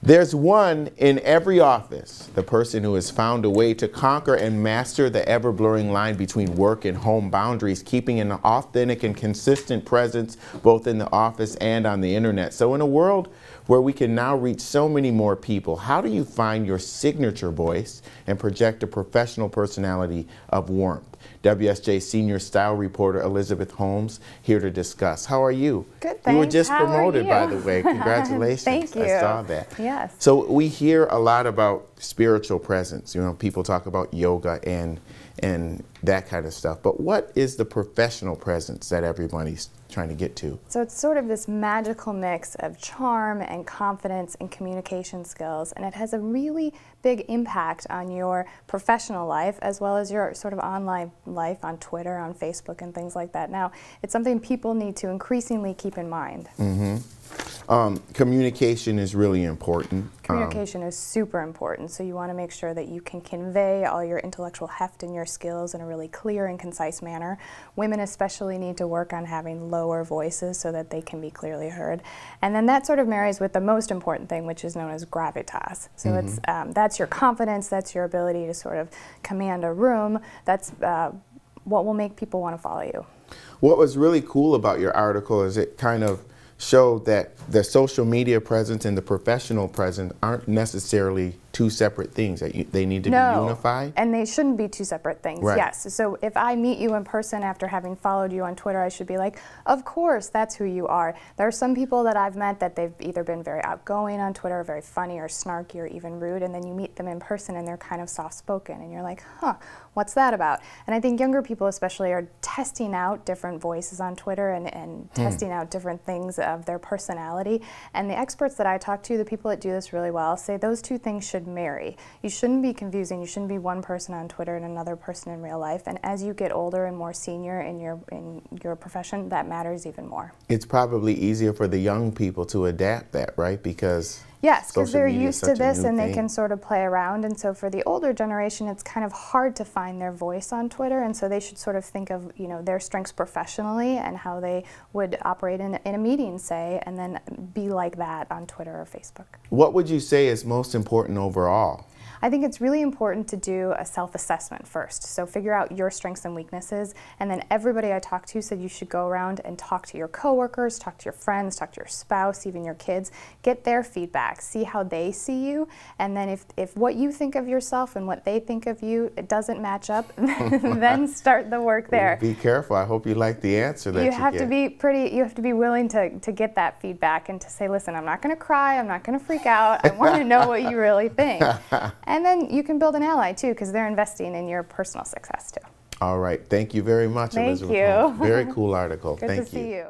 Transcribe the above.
There's one in every office, the person who has found a way to conquer and master the ever-blurring line between work and home boundaries, keeping an authentic and consistent presence both in the office and on the internet. So in a world where we can now reach so many more people, how do you find your signature voice and project a professional personality of warmth? WSJ senior style reporter Elizabeth Holmes here to discuss. How are you? Good, thanks. You were just How promoted, by the way. Congratulations. Thank you. I saw that. Yes. So we hear a lot about spiritual presence. You know, people talk about yoga and that kind of stuff. But what is the professional presence that everybody's trying to get to? So it's sort of this magical mix of charm and confidence and communication skills, and it has a really big impact on your professional life as well as your sort of online life on Twitter, on Facebook, and things like that. Now, it's something people need to increasingly keep in mind. Mm-hmm. Communication is really important. Communication is super important, so you want to make sure that you can convey all your intellectual heft and your skills in a really clear and concise manner. Women especially need to work on having lower voices so that they can be clearly heard. And then that sort of marries with the most important thing, which is known as gravitas. So it's that's your confidence, that's your ability to sort of command a room, that's what will make people want to follow you. What was really cool about your article is it kind of showed that the social media presence and the professional presence aren't necessarily two separate things, that they need to be unified? And they shouldn't be two separate things, right. Yes. So if I meet you in person after having followed you on Twitter, I should be like, of course, that's who you are. There are some people that I've met that they've either been very outgoing on Twitter, or very funny or snarky or even rude, and then you meet them in person and they're kind of soft-spoken, and you're like, huh, what's that about? And I think younger people especially are testing out different voices on Twitter and testing out different things of their personality. And the experts that I talk to, the people that do this really well, say those two things should marry. You shouldn't be confusing. You shouldn't be one person on Twitter and another person in real life. And as you get older and more senior in your profession, that matters even more. It's probably easier for the young people to adapt that, right? Because yes, because they're used to this and they can sort of play around. And so for the older generation, it's kind of hard to find their voice on Twitter. And so they should sort of think of, you know, their strengths professionally and how they would operate in a meeting, say, and then be like that on Twitter or Facebook. What would you say is most important overall? I think it's really important to do a self-assessment first. So figure out your strengths and weaknesses, and then everybody I talked to said you should go around and talk to your coworkers, talk to your friends, talk to your spouse, even your kids, get their feedback, see how they see you, and then if what you think of yourself and what they think of you, it doesn't match up, then start the work there. Be careful. I hope you like the answer that you have get. You have to be willing to get that feedback and to say, listen, I'm not going to cry, I'm not going to freak out, I want to know what you really think. And then you can build an ally too, because they're investing in your personal success too. All right. Thank you very much, Elizabeth. Thank you. Very cool article. Good Thank to see you.